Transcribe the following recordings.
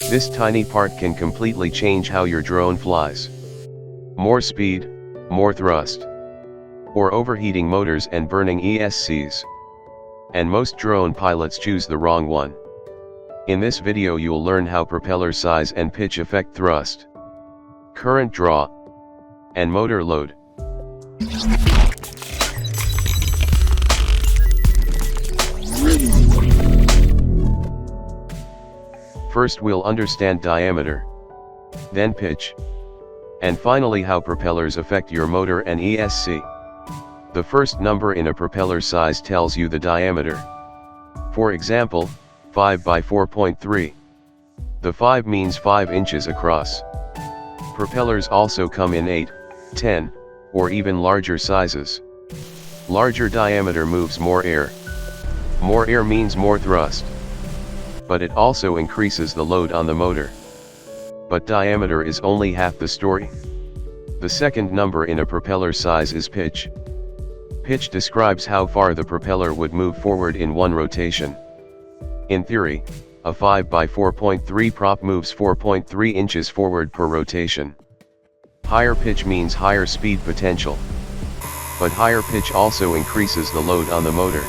This tiny part can completely change how your drone flies. More speed, more thrust, or overheating motors and burning ESCs. And most drone pilots choose the wrong one. In this video you'll learn how propeller size and pitch affect thrust, current draw, and motor load. First we'll understand diameter, then pitch, and finally how propellers affect your motor and ESC. The first number in a propeller size tells you the diameter. For example, 5 by 4.3. The 5 means 5 inches across. Propellers also come in 8, 10, or even larger sizes. Larger diameter moves more air. More air means more thrust. But it also increases the load on the motor. But diameter is only half the story. The second number in a propeller size is pitch. Pitch describes how far the propeller would move forward in one rotation. In theory, a 5 by 4.3 prop moves 4.3 inches forward per rotation. Higher pitch means higher speed potential. But higher pitch also increases the load on the motor.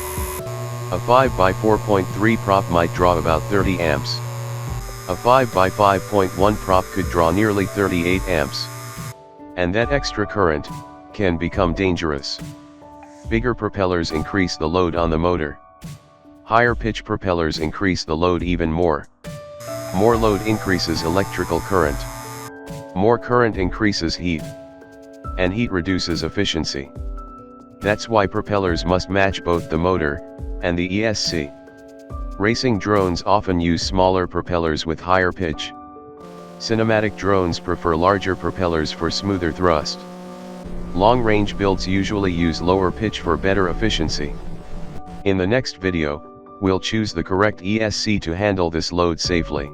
A 5 by 4.3 prop might draw about 30 amps. A 5 by 5.1 prop could draw nearly 38 amps. And that extra current can become dangerous. Bigger propellers increase the load on the motor. Higher pitch propellers increase the load even more. More load increases electrical current. More current increases heat. And heat reduces efficiency. That's why propellers must match both the motor and the ESC. Racing drones often use smaller propellers with higher pitch. Cinematic drones prefer larger propellers for smoother thrust. Long-range builds usually use lower pitch for better efficiency. In the next video, we'll choose the correct ESC to handle this load safely.